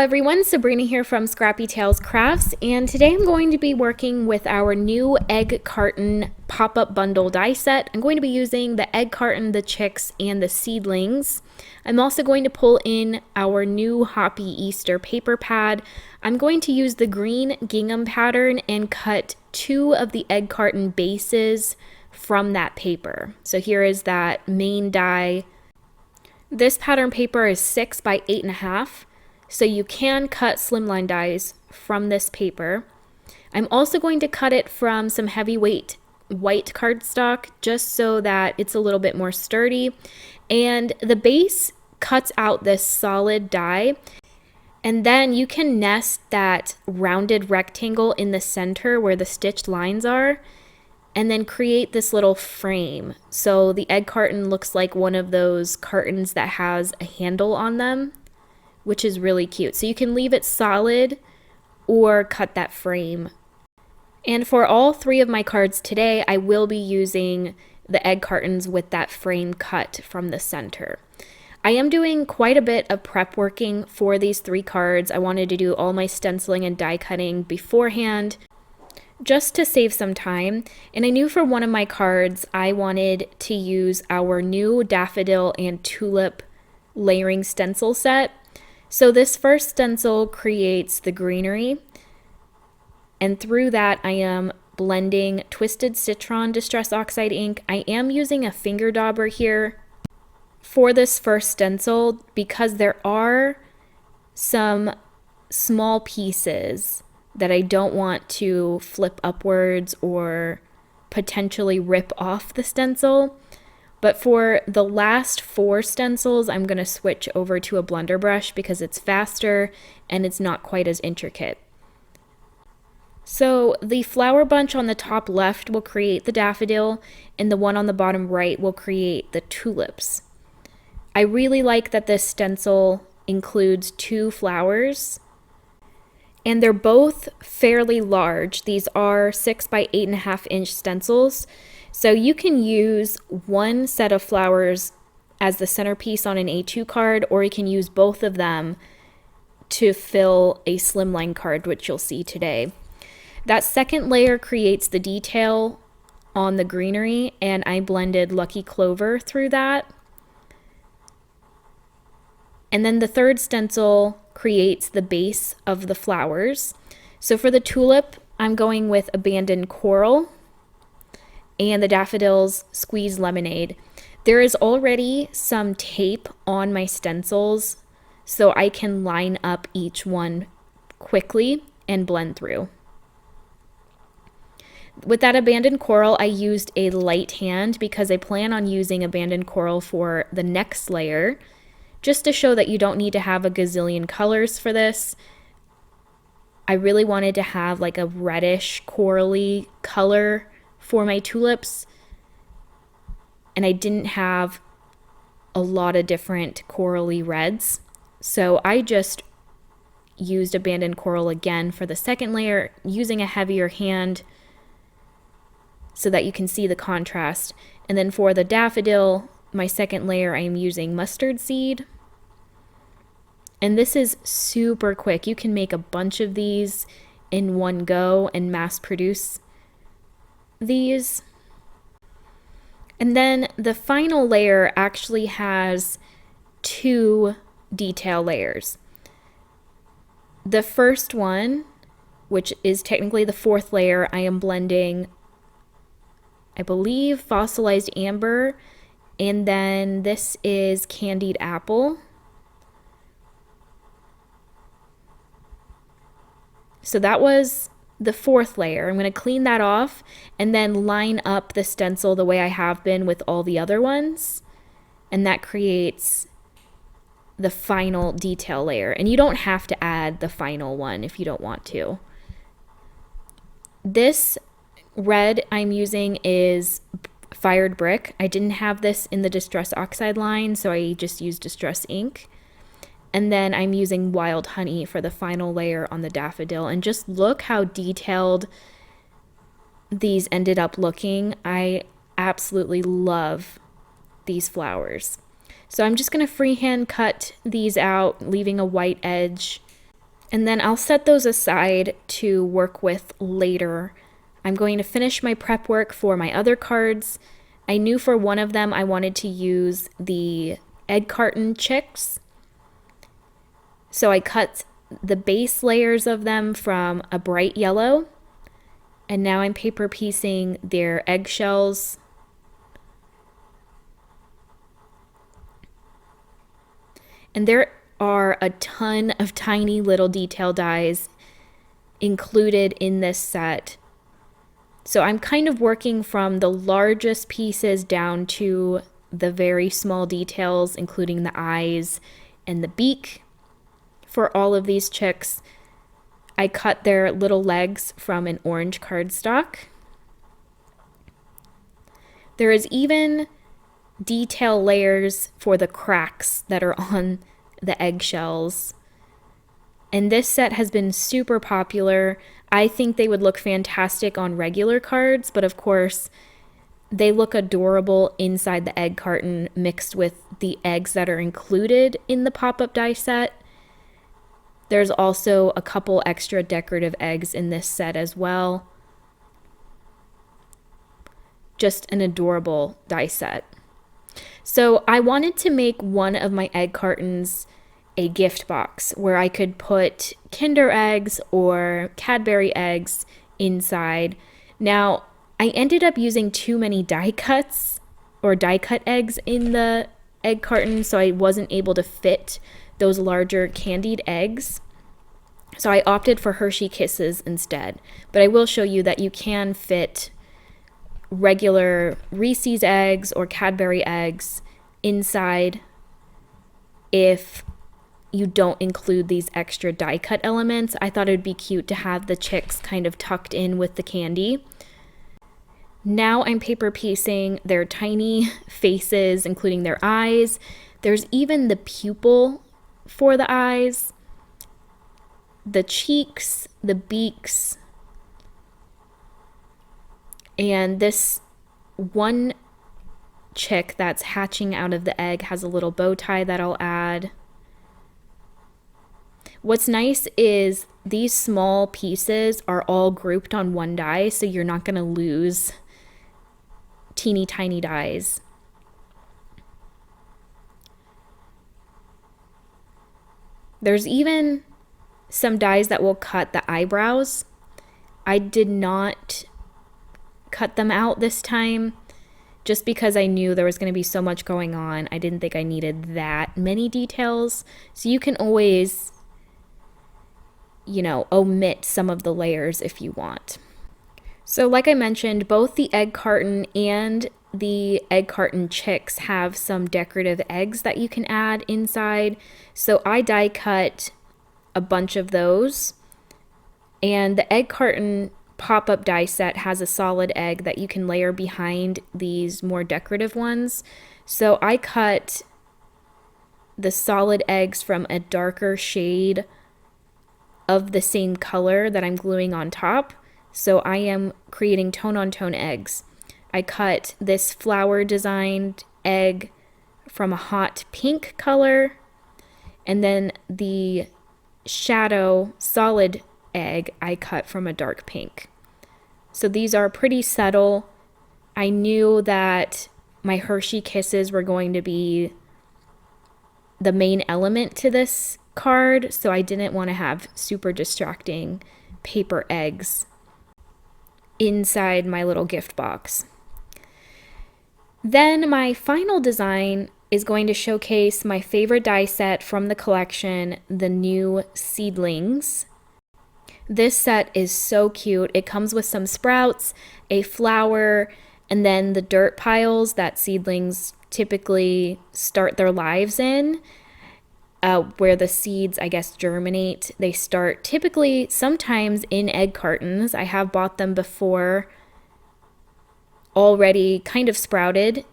everyone, Sabrina here from Scrappy Tails Crafts, and today I'm going to be working with our new egg carton pop-up bundle die set. I'm going to be using the egg carton, the chicks, and the seedlings. I'm also going to pull in our new Hoppy Easter paper pad. I'm going to use the green gingham pattern and cut 2 of the egg carton bases from that paper. So here is that main die. This pattern paper is 6 by 8.5. So you can cut slimline dies from this paper. I'm also going to cut it from some heavyweight white cardstock just so that it's a little bit more sturdy. And the base cuts out this solid die. And then you can nest that rounded rectangle in the center where the stitched lines are, and then create this little frame. So the egg carton looks like one of those cartons that has a handle on them, which is really cute. So you can leave it solid or cut that frame. And for all 3 of my cards today, I will be using the egg cartons with that frame cut from the center. I am doing quite a bit of prep working for these 3 cards. I wanted to do all my stenciling and die cutting beforehand just to save some time. And I knew for one of my cards, I wanted to use our new daffodil and tulip layering stencil set. So this first stencil creates the greenery, and through that I am blending Twisted Citron Distress Oxide ink. I am using a finger dauber here for this first stencil because there are some small pieces that I don't want to flip upwards or potentially rip off the stencil. But for the last 4 stencils, I'm going to switch over to a blender brush because it's faster and it's not quite as intricate. So the flower bunch on the top left will create the daffodil, and the one on the bottom right will create the tulips. I really like that this stencil includes 2 flowers, and they're both fairly large. These are 6 by 8.5 inch stencils. So you can use one set of flowers as the centerpiece on an A2 card, or you can use both of them to fill a slimline card, which you'll see today. That second layer creates the detail on the greenery, and I blended Lucky Clover through that. And then the third stencil creates the base of the flowers. So for the tulip, I'm going with Abandoned Coral, and the daffodils Squeeze Lemonade. There is already some tape on my stencils, so I can line up each one quickly and blend through. With that Abandoned Coral, I used a light hand because I plan on using Abandoned Coral for the next layer, just to show that you don't need to have a gazillion colors for this. I really wanted to have like a reddish corally color for my tulips, and I didn't have a lot of different corally reds, so I just used Abandoned Coral again for the second layer, using a heavier hand so that you can see the contrast. And then for the daffodil, my second layer, I am using mustard seed, and this is super quick. You can make a bunch of these in one go and mass produce these. And then the final layer actually has 2 detail layers. The first one, which is technically the 4th layer, I am blending, I believe, Fossilized Amber, and then this is Candied Apple. So that was the 4th layer. I'm going to clean that off and then line up the stencil the way I have been with all the other ones, and that creates the final detail layer. And you don't have to add the final one if you don't want to. This red I'm using is Fired Brick. I didn't have this in the Distress Oxide line, so I just used Distress ink. And then I'm using Wild Honey for the final layer on the daffodil. And just look how detailed these ended up looking. I absolutely love these flowers. So I'm just going to freehand cut these out, leaving a white edge And then I'll set those aside to work with later. I'm going to finish my prep work for my other cards. I knew for one of them I wanted to use the egg carton chicks. So I cut the base layers of them from a bright yellow. And now I'm paper piecing their eggshells. And there are a ton of tiny little detail dies included in this set. So I'm kind of working from the largest pieces down to the very small details, including the eyes and the beak for all of these chicks. I cut their little legs from an orange cardstock. There is even detail layers for the cracks that are on the eggshells. And this set has been super popular. I think they would look fantastic on regular cards, but of course, they look adorable inside the egg carton mixed with the eggs that are included in the pop-up die set. There's also a couple extra decorative eggs in this set as well. Just an adorable die set. So I wanted to make one of my egg cartons a gift box where I could put Kinder eggs or Cadbury eggs inside. Now, I ended up using too many die cuts or die cut eggs in the egg carton, so I wasn't able to fit those larger candied eggs. So I opted for Hershey Kisses instead. But I will show you that you can fit regular Reese's eggs or Cadbury eggs inside if you don't include these extra die cut elements. I thought it would be cute to have the chicks kind of tucked in with the candy. Now I'm paper piecing their tiny faces, including their eyes. There's even the pupil for the eyes, the cheeks, the beaks, and this one chick that's hatching out of the egg has a little bow tie that I'll add. What's nice is these small pieces are all grouped on one die, so you're not going to lose teeny tiny dies. There's even some dies that will cut the eyebrows. I did not cut them out this time just because I knew there was going to be so much going on. I didn't think I needed that many details. So you can always, omit some of the layers if you want. So like I mentioned, both the egg carton and the egg carton chicks have some decorative eggs that you can add inside. So I die cut a bunch of those. And the egg carton pop-up die set has a solid egg that you can layer behind these more decorative ones. So I cut the solid eggs from a darker shade of the same color that I'm gluing on top. So I am creating tone-on-tone eggs. I cut this flower designed egg from a hot pink color, and then the shadow solid egg I cut from a dark pink. So these are pretty subtle. I knew that my Hershey Kisses were going to be the main element to this card, so I didn't want to have super distracting paper eggs inside my little gift box. Then my final design is going to showcase my favorite die set from the collection, the new Seedlings. This set is so cute. It comes with some sprouts, a flower, and then the dirt piles that seedlings typically start their lives in, where the seeds, I guess, germinate. They start typically sometimes in egg cartons. I have bought them before already kind of sprouted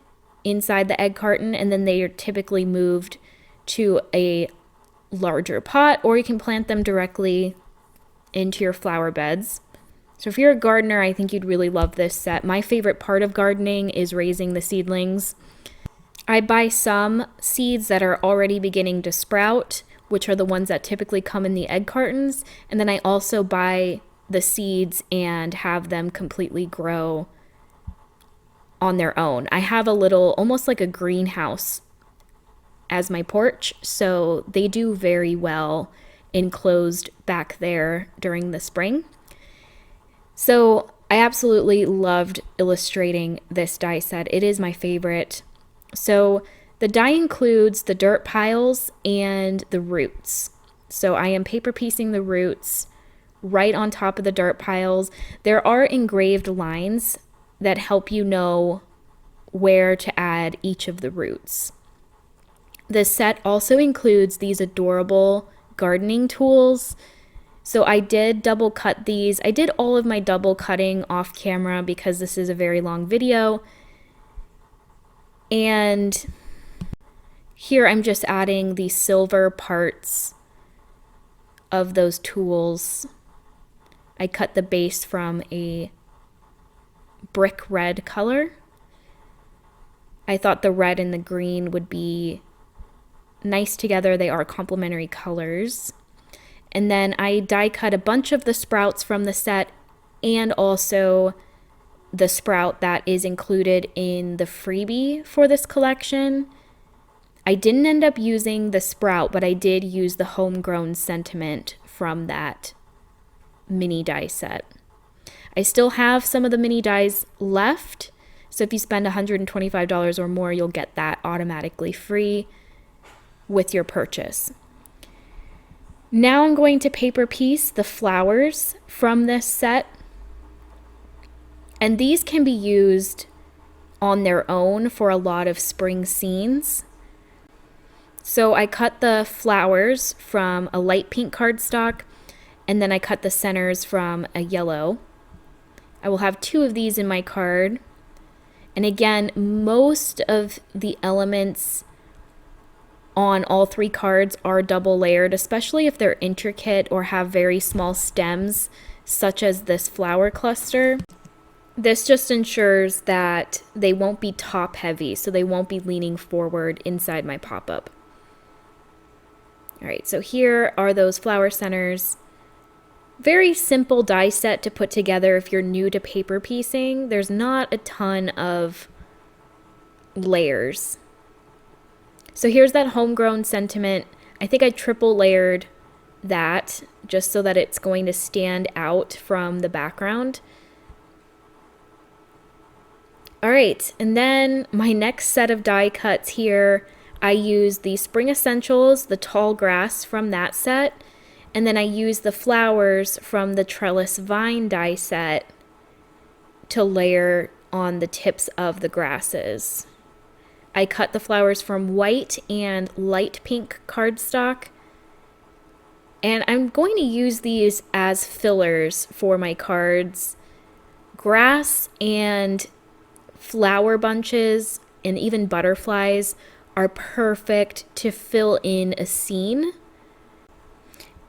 inside the egg carton, and then they are typically moved to a larger pot, or you can plant them directly into your flower beds. So if you're a gardener, I think you'd really love this set. My favorite part of gardening is raising the seedlings. I buy some seeds that are already beginning to sprout, which are the ones that typically come in the egg cartons. And then I also buy the seeds and have them completely grow on their own. I have a little, almost like a greenhouse as my porch, so they do very well enclosed back there during the spring. So I absolutely loved illustrating this die set. It is my favorite. So the die includes the dirt piles and the roots. So I am paper piecing the roots right on top of the dirt piles. There are engraved lines that help you know where to add each of the roots. The set also includes these adorable gardening tools. So I did double cut these. I did all of my double cutting off camera because this is a very long video. And here I'm just adding the silver parts of those tools. I cut the base from a brick red color. I thought the red and the green would be nice together. They are complementary colors. And then I die cut a bunch of the sprouts from the set and also the sprout that is included in the freebie for this collection. I didn't end up using the sprout, but I did use the homegrown sentiment from that mini die set. I still have some of the mini dies left, so if you spend $125 or more, you'll get that automatically free with your purchase. Now I'm going to paper piece the flowers from this set, and these can be used on their own for a lot of spring scenes. So I cut the flowers from a light pink cardstock, and then I cut the centers from a yellow. I will have 2 of these in my card. And again, most of the elements on all 3 cards are double layered, especially if they're intricate or have very small stems, such as this flower cluster. This just ensures that they won't be top heavy, so they won't be leaning forward inside my pop-up. All right, so here are those flower centers. Very simple die set to put together if you're new to paper piecing. There's not a ton of layers. So here's that homegrown sentiment. I think I triple layered that just so that it's going to stand out from the background. All right, and then my next set of die cuts here, I use the Spring Essentials, the tall grass from that set, and then I use the flowers from the Trellis Vine die set to layer on the tips of the grasses. I cut the flowers from white and light pink cardstock, and I'm going to use these as fillers for my cards. Grass and flower bunches and even butterflies are perfect to fill in a scene,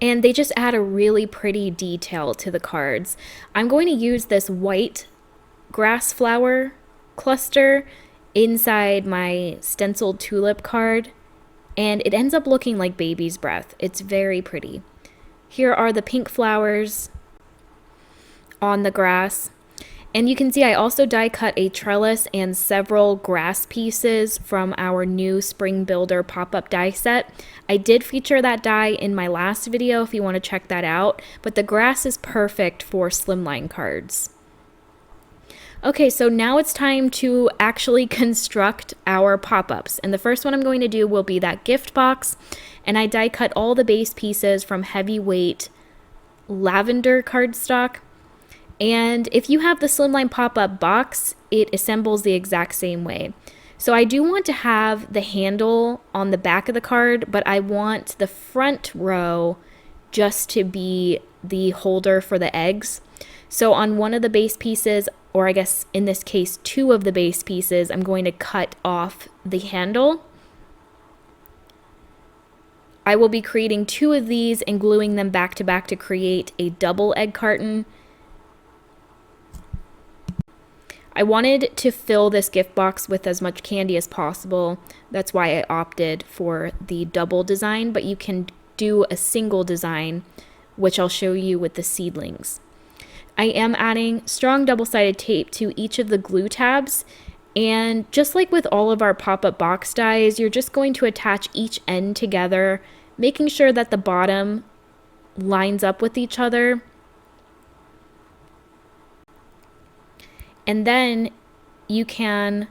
and they just add a really pretty detail to the cards. I'm going to use this white grass flower cluster inside my stenciled tulip card, and it ends up looking like baby's breath. It's very pretty. Here are the pink flowers on the grass. And you can see I also die cut a trellis and several grass pieces from our new Spring Builder pop-up die set. I did feature that die in my last video if you want to check that out, but the grass is perfect for slimline cards. Okay, so now it's time to actually construct our pop-ups. And the first one I'm going to do will be that gift box. And I die cut all the base pieces from heavyweight lavender cardstock. And if you have the Slimline pop-up box, it assembles the exact same way. So I do want to have the handle on the back of the card, but I want the front row just to be the holder for the eggs. So on one of the base pieces, or I guess in this case 2 of the base pieces, I'm going to cut off the handle. I will be creating 2 of these and gluing them back to back to create a double egg carton. I wanted to fill this gift box with as much candy as possible. That's why I opted for the double design, but you can do a single design, which I'll show you with the seedlings. I am adding strong double-sided tape to each of the glue tabs, and just like with all of our pop-up box dies, you're just going to attach each end together, making sure that the bottom lines up with each other. And then you can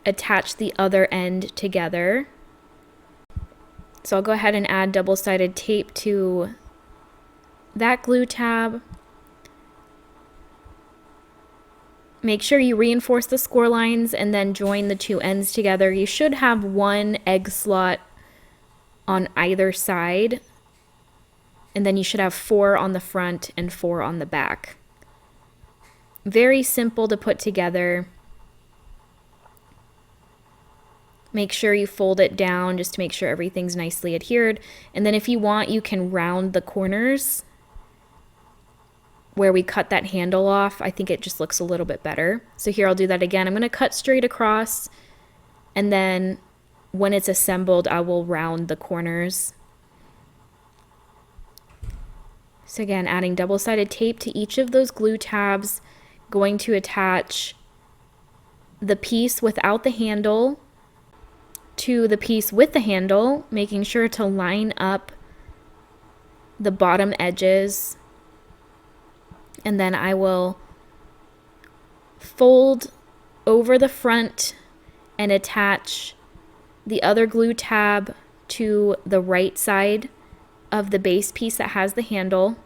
attach the other end together. So I'll go ahead and add double-sided tape to that glue tab. Make sure you reinforce the score lines and then join the two ends together. You should have one egg slot on either side, and then you should have 4 on the front and 4 on the back. Very simple to put together. Make sure you fold it down just to make sure everything's nicely adhered. And then if you want, you can round the corners where we cut that handle off. I think it just looks a little bit better. So here, I'll do that again. I'm going to cut straight across, and then when it's assembled, I will round the corners. So again, adding double-sided tape to each of those glue tabs, going to attach the piece without the handle to the piece with the handle, making sure to line up the bottom edges. And then I will fold over the front and attach the other glue tab to the right side of the base piece that has the handle.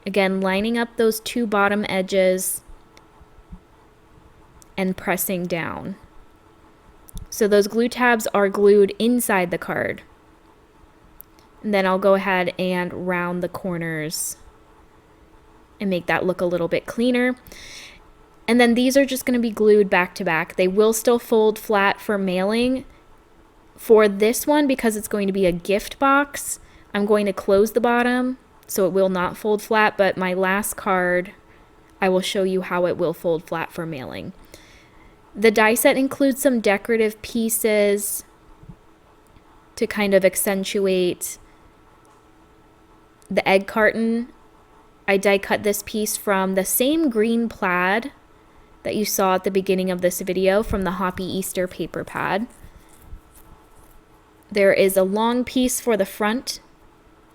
Again, lining up those two bottom edges and pressing down. So those glue tabs are glued inside the card. And then I'll go ahead and round the corners and make that look a little bit cleaner. And then these are just going to be glued back to back. They will still fold flat for mailing. For this one, because it's going to be a gift box, I'm going to close the bottom so it will not fold flat, but my last card, I will show you how it will fold flat for mailing. The die set includes some decorative pieces to kind of accentuate the egg carton. I die cut this piece from the same green plaid that you saw at the beginning of this video from the Hoppy Easter paper pad. There is a long piece for the front,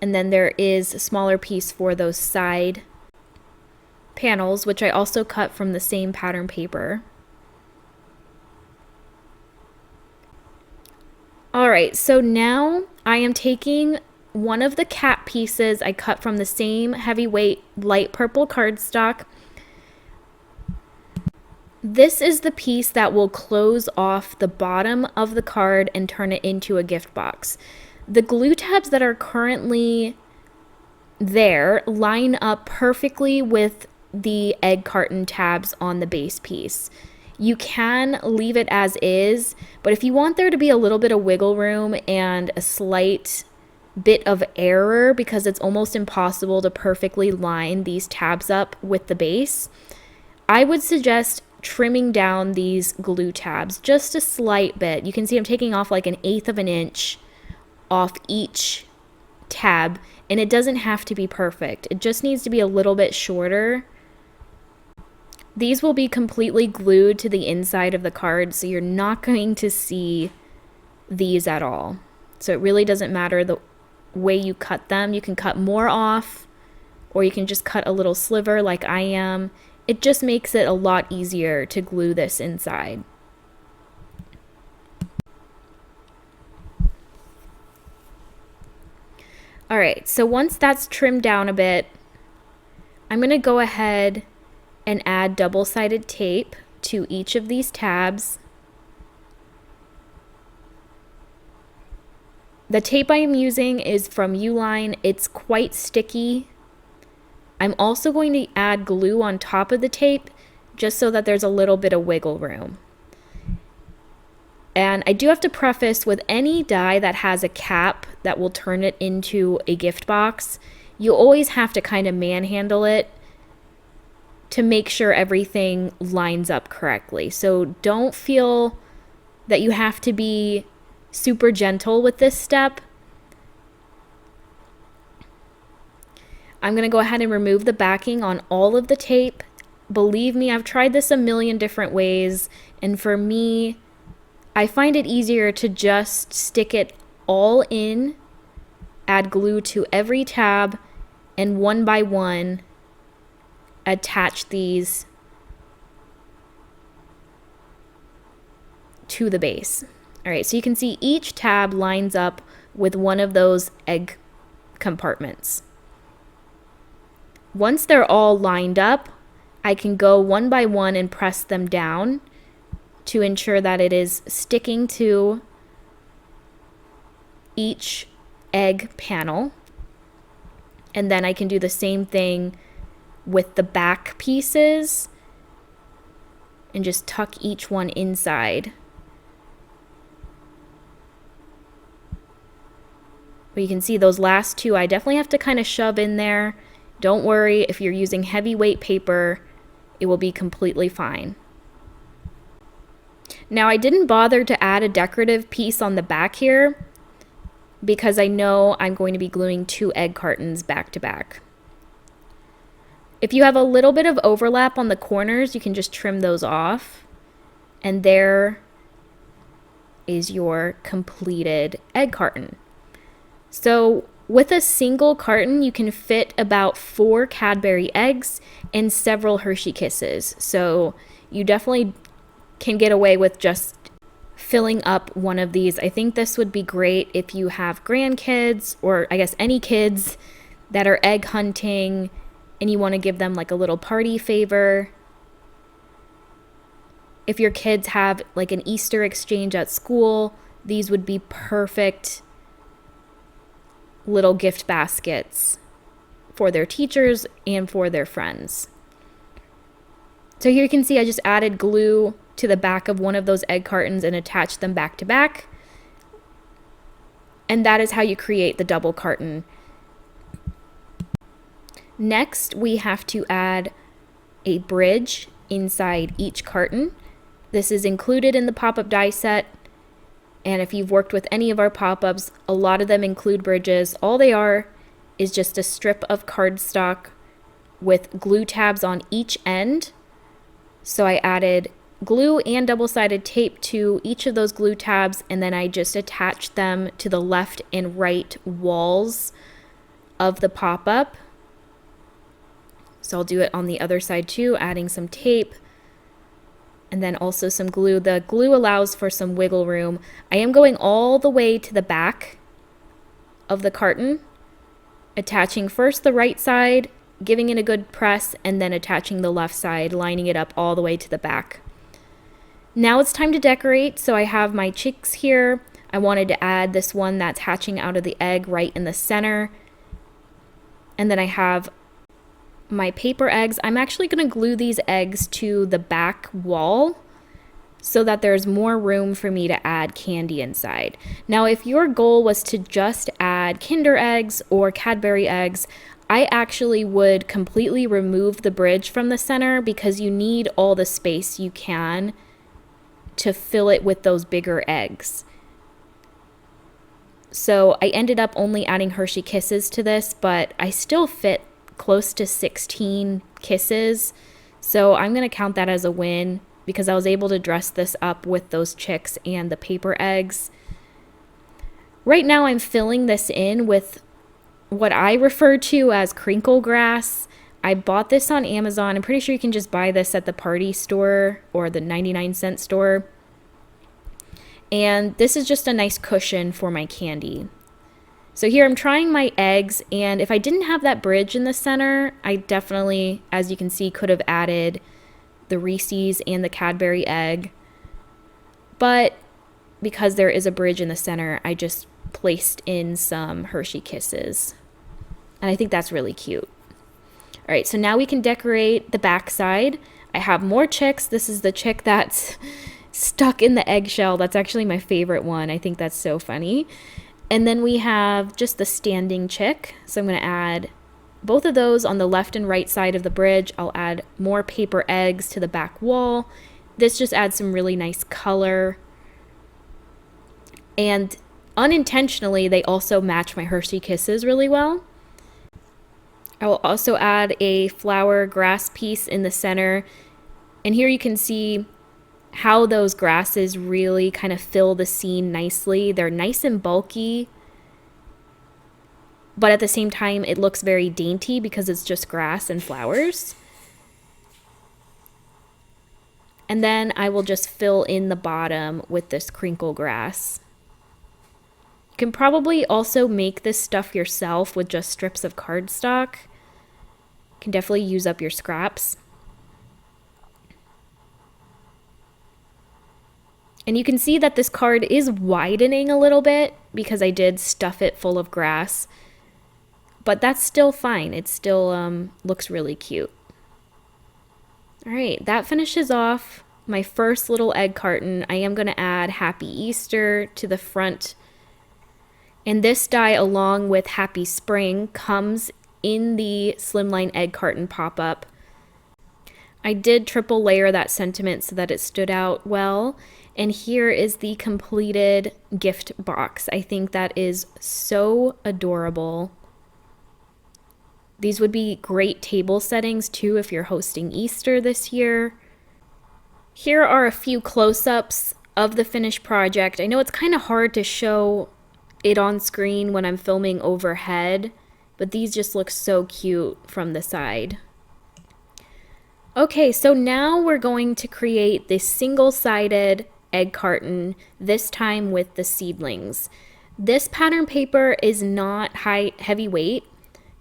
and then there is a smaller piece for those side panels, which I also cut from the same pattern paper. Alright, so now I am taking one of the cap pieces I cut from the same heavyweight light purple cardstock. This is the piece that will close off the bottom of the card and turn it into a gift box. The glue tabs that are currently there line up perfectly with the egg carton tabs on the base piece. You can leave it as is, but if you want there to be a little bit of wiggle room and a slight bit of error, because it's almost impossible to perfectly line these tabs up with the base, I would suggest trimming down these glue tabs just a slight bit. You can see I'm taking off like 1/8 of an inch off each tab, and it doesn't have to be perfect. It just needs to be a little bit shorter. These will be completely glued to the inside of the card, so you're not going to see these at all. So it really doesn't matter the way you cut them. You can cut more off, or you can just cut a little sliver like I am. It just makes it a lot easier to glue this inside. Alright, so once that's trimmed down a bit, I'm going to go ahead and add double-sided tape to each of these tabs. The tape I am using is from Uline. It's quite sticky. I'm also going to add glue on top of the tape just so that there's a little bit of wiggle room. And I do have to preface, with any die that has a cap that will turn it into a gift box, you always have to kind of manhandle it to make sure everything lines up correctly. So don't feel that you have to be super gentle with this step. I'm going to go ahead and remove the backing on all of the tape. Believe me, I've tried this a million different ways, and for me, I find it easier to just stick it all in, add glue to every tab, and one by one attach these to the base. All right, so you can see each tab lines up with one of those egg compartments. Once they're all lined up, I can go one by one and press them down to ensure that it is sticking to each egg panel. And then I can do the same thing with the back pieces and just tuck each one inside. But you can see those last two I definitely have to kind of shove in there. Don't worry, if you're using heavyweight paper, it will be completely fine. Now I didn't bother to add a decorative piece on the back here because I know I'm going to be gluing 2 egg cartons back to back. If you have a little bit of overlap on the corners, you can just trim those off. And there is your completed egg carton. So with a single carton, you can fit about 4 Cadbury eggs and several Hershey Kisses. So you definitely can get away with just filling up one of these. I think this would be great if you have grandkids, or I guess any kids that are egg hunting and you want to give them like a little party favor. If your kids have like an Easter exchange at school, these would be perfect little gift baskets for their teachers and for their friends. So here you can see I just added glue to the back of one of those egg cartons and attached them back to back. And that is how you create the double carton. Next, we have to add a bridge inside each carton. This is included in the pop-up die set. And if you've worked with any of our pop-ups, a lot of them include bridges. All they are is just a strip of cardstock with glue tabs on each end. So I added glue and double-sided tape to each of those glue tabs, and then I just attached them to the left and right walls of the pop-up. So I'll do it on the other side too, adding some tape. And then also some glue. The glue allows for some wiggle room. I am going all the way to the back of the carton, attaching first the right side, giving it a good press, and then attaching the left side, lining it up all the way to the back. Now it's time to decorate. So I have my chicks here. I wanted to add this one that's hatching out of the egg right in the center. And then I have my paper eggs. I'm actually going to glue these eggs to the back wall so that there's more room for me to add candy inside. Now, if your goal was to just add Kinder eggs or Cadbury eggs, I actually would completely remove the bridge from the center because you need all the space you can to fill it with those bigger eggs. So I ended up only adding Hershey Kisses to this, but I still fit close to 16 kisses. So I'm going to count that as a win because I was able to dress this up with those chicks and the paper eggs. Right now I'm filling this in with what I refer to as crinkle grass. I bought this on Amazon. I'm pretty sure you can just buy this at the party store or the 99-cent store. And this is just a nice cushion for my candy. So here I'm trying my eggs, and if I didn't have that bridge in the center, I definitely, as you can see, could have added the Reese's and the Cadbury egg. But because there is a bridge in the center, I just placed in some Hershey Kisses. And I think that's really cute. All right, so now we can decorate the back side. I have more chicks. This is the chick that's stuck in the eggshell. That's actually my favorite one. I think that's so funny. And then we have just the standing chick. So I'm going to add both of those on the left and right side of the bridge. I'll add more paper eggs to the back wall. This just adds some really nice color. And unintentionally, they also match my Hershey Kisses really well. I will also add a flower grass piece in the center. And here you can see how those grasses really kind of fill the scene nicely. They're nice and bulky, but at the same time, it looks very dainty because it's just grass and flowers. And then I will just fill in the bottom with this crinkle grass. You can probably also make this stuff yourself with just strips of cardstock. You can definitely use up your scraps. And you can see that this card is widening a little bit because I did stuff it full of grass. But that's still fine. It still looks really cute. All right, that finishes off my first little egg carton. I am going to add Happy Easter to the front. And this die, along with Happy Spring, comes in the Slimline Egg Carton Pop-up. I did triple layer that sentiment so that it stood out well. And here is the completed gift box. I think that is so adorable. These would be great table settings too if you're hosting Easter this year. Here are a few close-ups of the finished project. I know it's kind of hard to show it on screen when I'm filming overhead, but these just look so cute from the side. Okay, so now we're going to create this single-sided egg carton, this time with the seedlings. This pattern paper is not heavy weight,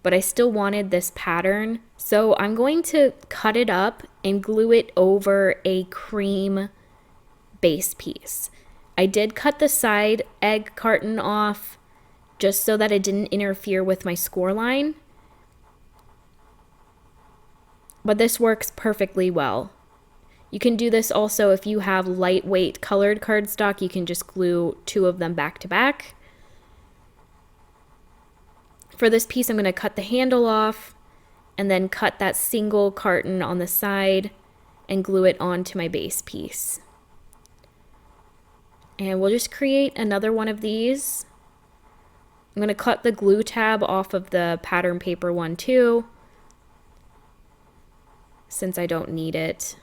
but I still wanted this pattern, so I'm going to cut it up and glue it over a cream base piece. I did cut the side egg carton off just so that it didn't interfere with my score line, but this works perfectly well. You can do this also if you have lightweight colored cardstock. You can just glue 2 of them back to back. For this piece, I'm going to cut the handle off and then cut that single carton on the side and glue it onto my base piece. And we'll just create another one of these. I'm going to cut the glue tab off of the pattern paper one too, since I don't need it.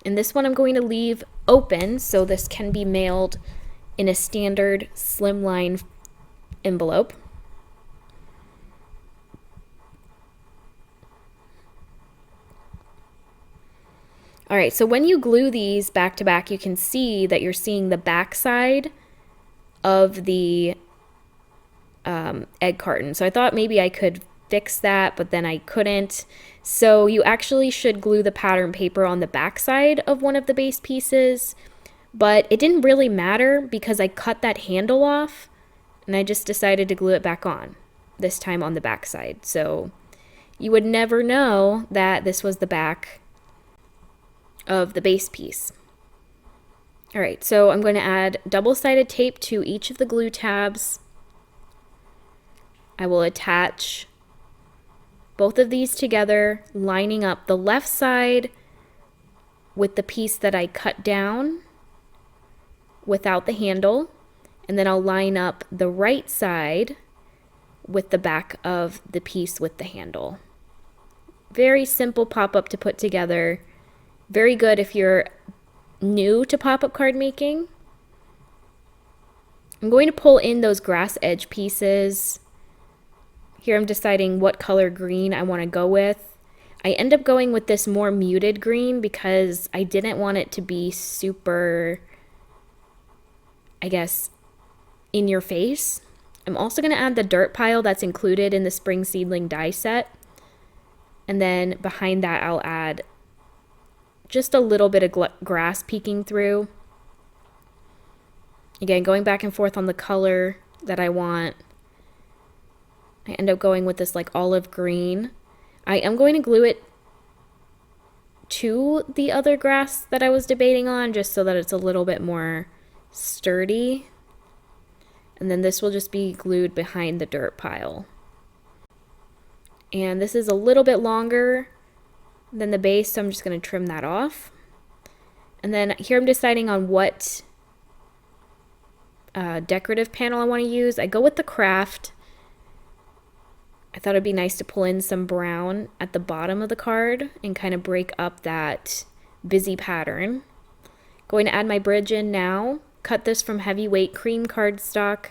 And this one I'm going to leave open so this can be mailed in a standard slimline envelope. All right, so when you glue these back to back, you can see that you're seeing the back side of the egg carton. So I thought maybe I could fix that, but then I couldn't. So you actually should glue the pattern paper on the back side of one of the base pieces, but it didn't really matter because I cut that handle off and I just decided to glue it back on, this time on the back side. So you would never know that this was the back of the base piece. All right, so I'm going to add double-sided tape to each of the glue tabs. I will attach both of these together, lining up the left side with the piece that I cut down without the handle, and then I'll line up the right side with the back of the piece with the handle. Very simple pop-up to put together. Very good if you're new to pop-up card making. I'm going to pull in those grass edge pieces. Here I'm deciding what color green I want to go with. I end up going with this more muted green because I didn't want it to be super, I guess, in your face. I'm also going to add the dirt pile that's included in the spring seedling die set. And then behind that I'll add just a little bit of grass peeking through. Again, going back and forth on the color that I want. I end up going with this like olive green. I am going to glue it to the other grass that I was debating on just so that it's a little bit more sturdy. And then this will just be glued behind the dirt pile. And this is a little bit longer than the base, so I'm just going to trim that off. And then here I'm deciding on what decorative panel I want to use. I go with the craft. I thought it'd be nice to pull in some brown at the bottom of the card and kind of break up that busy pattern. Going to add my bridge in now. Cut this from heavyweight cream cardstock.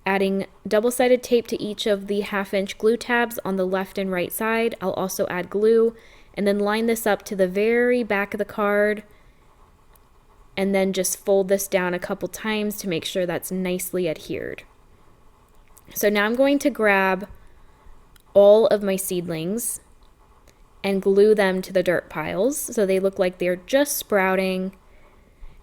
Adding double-sided tape to each of the 1/2-inch glue tabs on the left and right side. I'll also add glue and then line this up to the very back of the card and then just fold this down a couple times to make sure that's nicely adhered. So now I'm going to grab all of my seedlings and glue them to the dirt piles so they look like they're just sprouting.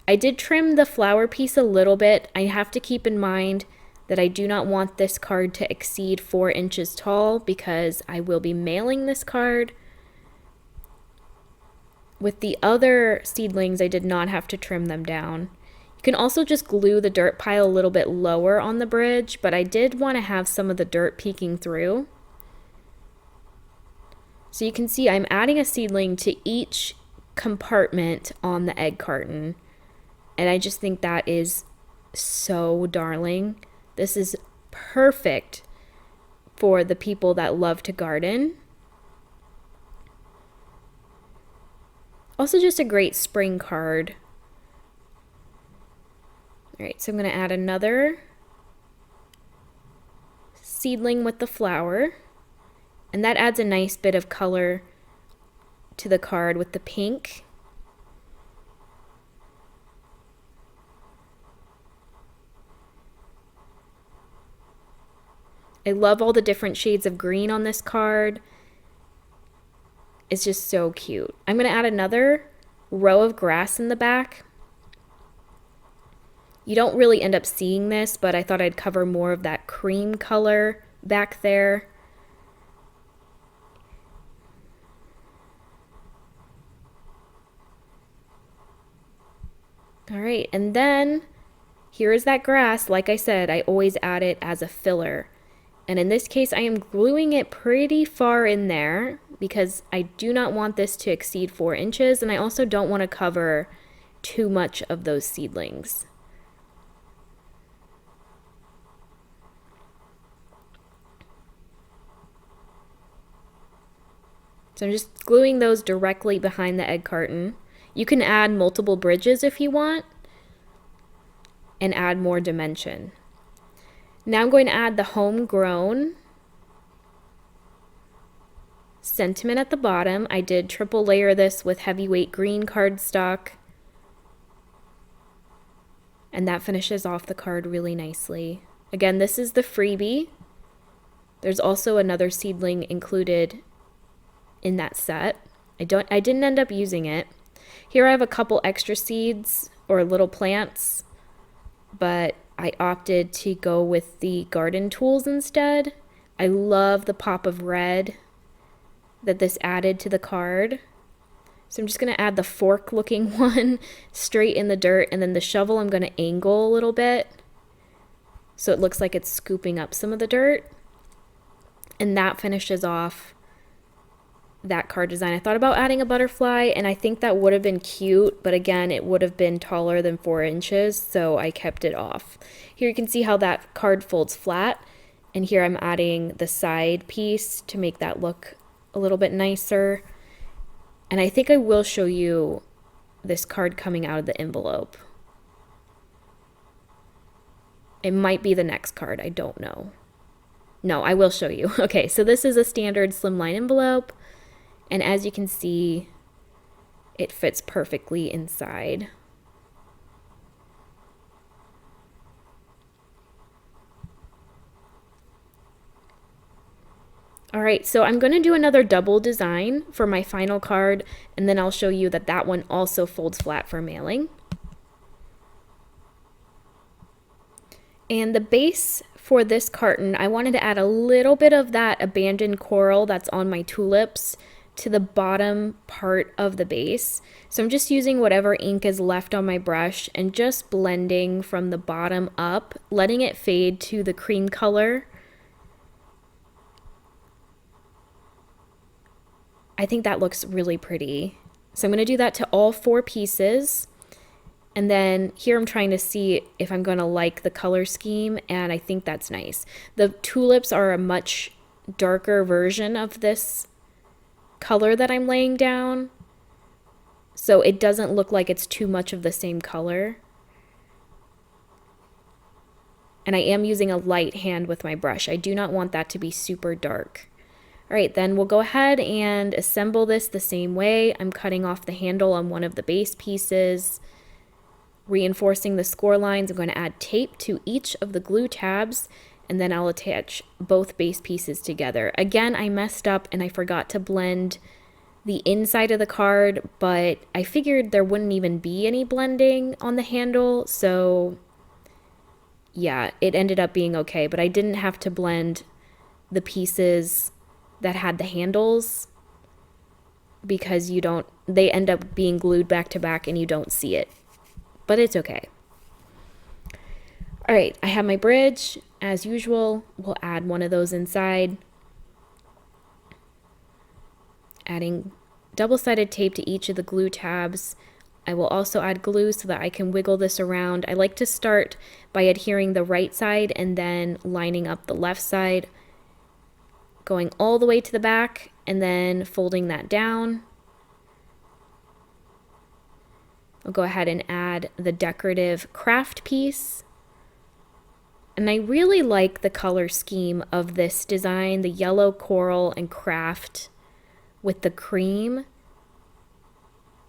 I did trim the flower piece a little bit. I have to keep in mind that I do not want this card to exceed 4 inches tall because I will be mailing this card. With the other seedlings, I did not have to trim them down. You can also just glue the dirt pile a little bit lower on the bridge, but I did want to have some of the dirt peeking through. So you can see I'm adding a seedling to each compartment on the egg carton. And I just think that is so darling. This is perfect for the people that love to garden. Also just a great spring card. All right, so I'm going to add another seedling with the flower. And that adds a nice bit of color to the card with the pink. I love all the different shades of green on this card. It's just so cute. I'm going to add another row of grass in the back. You don't really end up seeing this, but I thought I'd cover more of that cream color back there. All right, and then here is that grass. Like I said, I always add it as a filler. And in this case, I am gluing it pretty far in there because I do not want this to exceed 4 inches, and I also don't want to cover too much of those seedlings. So I'm just gluing those directly behind the egg carton. You can add multiple bridges if you want and add more dimension. Now I'm going to add the homegrown sentiment at the bottom. I did triple layer this with heavyweight green cardstock, and that finishes off the card really nicely. Again, this is the freebie. There's also another seedling included in that set. I didn't end up using it. Here I have a couple extra seeds or little plants, but I opted to go with the garden tools instead. I love the pop of red that this added to the card. So I'm just going to add the fork looking one straight in the dirt, and then the shovel I'm going to angle a little bit so it looks like it's scooping up some of the dirt. And that finishes off that card design. I thought about adding a butterfly, and I think that would have been cute, but again, it would have been taller than 4 inches, so I kept it off. Here you can see how that card folds flat, and here I'm adding the side piece to make that look a little bit nicer. And I think I will show you this card coming out of the envelope. It might be the next card, I don't know. No, I will show you. Okay, so this is a standard slimline envelope. And as you can see, it fits perfectly inside. All right, so I'm going to do another double design for my final card, and then I'll show you that that one also folds flat for mailing. And the base for this carton, I wanted to add a little bit of that abandoned coral that's on my tulips to the bottom part of the base. So I'm just using whatever ink is left on my brush and just blending from the bottom up, letting it fade to the cream color. I think that looks really pretty. So I'm going to do that to all 4 pieces. And then here I'm trying to see if I'm going to like the color scheme, and I think that's nice. The tulips are a much darker version of this color that I'm laying down, so it doesn't look like it's too much of the same color. And I am using a light hand with my brush. I do not want that to be super dark. All right, then we'll go ahead and assemble this the same way. I'm cutting off the handle on one of the base pieces, reinforcing the score lines. I'm going to add tape to each of the glue tabs, and then I'll attach both base pieces together. Again, I messed up and I forgot to blend the inside of the card, but I figured there wouldn't even be any blending on the handle, so yeah, it ended up being okay, but I didn't have to blend the pieces that had the handles because they end up being glued back to back and you don't see it, but it's okay. All right, I have my bridge. As usual, we'll add one of those inside, adding double-sided tape to each of the glue tabs. I will also add glue so that I can wiggle this around. I like to start by adhering the right side and then lining up the left side, going all the way to the back and then folding that down. I'll go ahead and add the decorative craft piece. And I really like the color scheme of this design, the yellow coral and craft with the cream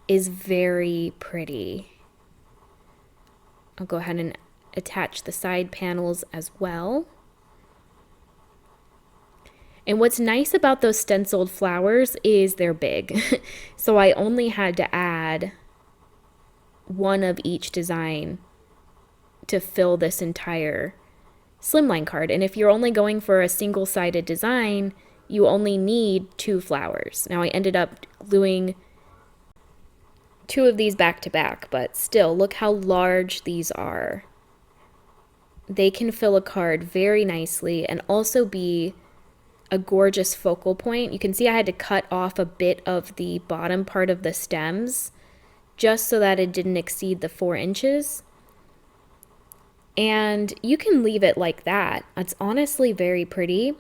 is very pretty. I'll go ahead and attach the side panels as well. And what's nice about those stenciled flowers is they're big. So I only had to add one of each design to fill this entire slimline card. And if you're only going for a single-sided design, you only need 2 flowers. Now I ended up gluing 2 of these back to back, but still, look how large these are. They can fill a card very nicely and also be a gorgeous focal point. You can see I had to cut off a bit of the bottom part of the stems just so that it didn't exceed the 4 inches. And you can leave it like that. It's honestly very pretty.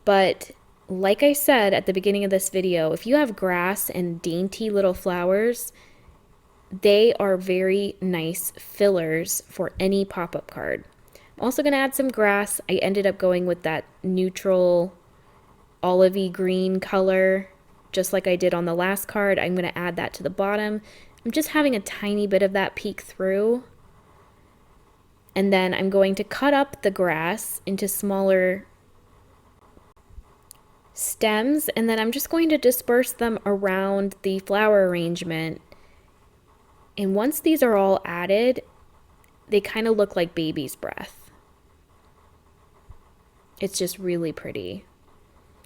But like I said at the beginning of this video, if you have grass and dainty little flowers, they are very nice fillers for any pop-up card. I'm also going to add some grass. I ended up going with that neutral olivey green color, just like I did on the last card. I'm going to add that to the bottom. I'm just having a tiny bit of that peek through. And then I'm going to cut up the grass into smaller stems, and then I'm just going to disperse them around the flower arrangement. And once these are all added, they kind of look like baby's breath. It's just really pretty.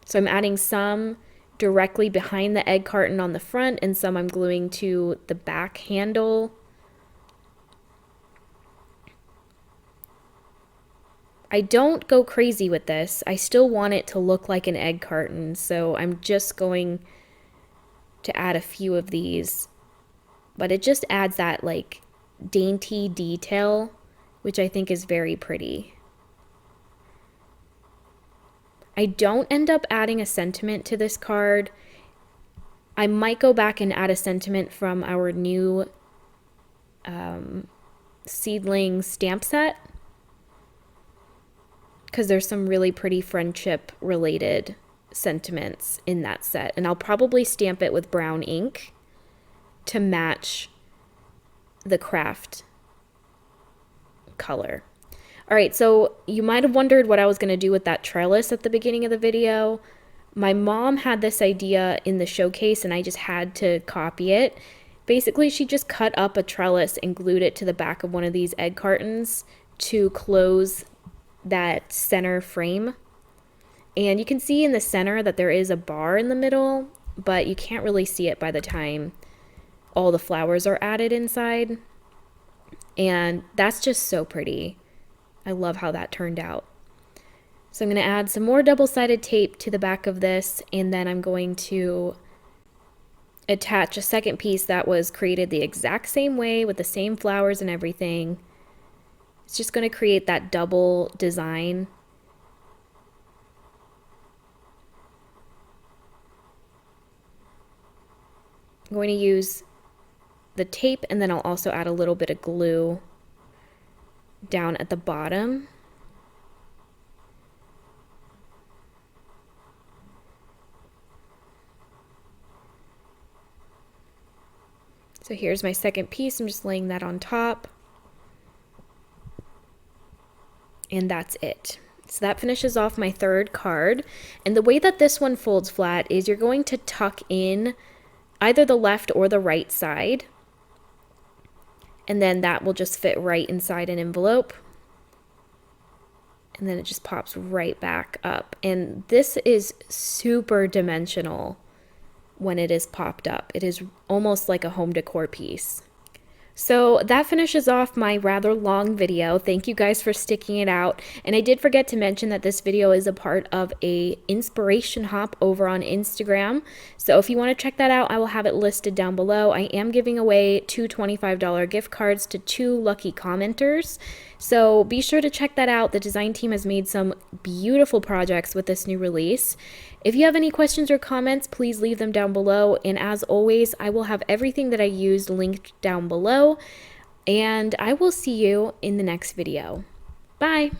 So I'm adding some directly behind the egg carton on the front, and some I'm gluing to the back handle. I don't go crazy with this. I still want it to look like an egg carton, so I'm just going to add a few of these. But it just adds that like dainty detail, which I think is very pretty. I don't end up adding a sentiment to this card. I might go back and add a sentiment from our new seedling stamp set, because there's some really pretty friendship related sentiments in that set. And I'll probably stamp it with brown ink to match the craft color. All right, so you might have wondered what I was going to do with that trellis at the beginning of the video. My mom had this idea in the showcase and I just had to copy it. Basically, she just cut up a trellis and glued it to the back of one of these egg cartons to close that center frame. And you can see in the center that there is a bar in the middle, but you can't really see it by the time all the flowers are added inside. And that's just so pretty. I love how that turned out. So I'm going to add some more double-sided tape to the back of this, and then I'm going to attach a second piece that was created the exact same way with the same flowers and everything. It's just going to create that double design. I'm going to use the tape, and then I'll also add a little bit of glue down at the bottom. So here's my second piece. I'm just laying that on top. And that's it. So that finishes off my third card. And the way that this one folds flat is you're going to tuck in either the left or the right side. And then that will just fit right inside an envelope. And then it just pops right back up. And this is super dimensional when it is popped up. It is almost like a home decor piece. So that finishes off my rather long video. Thank you guys for sticking it out. And I did forget to mention that this video is a part of a inspiration hop over on Instagram. So if you want to check that out, I will have it listed down below. I am giving away 2 $25 gift cards to 2 lucky commenters. So be sure to check that out. The design team has made some beautiful projects with this new release. If you have any questions or comments, please leave them down below. And as always, I will have everything that I used linked down below. And I will see you in the next video. Bye!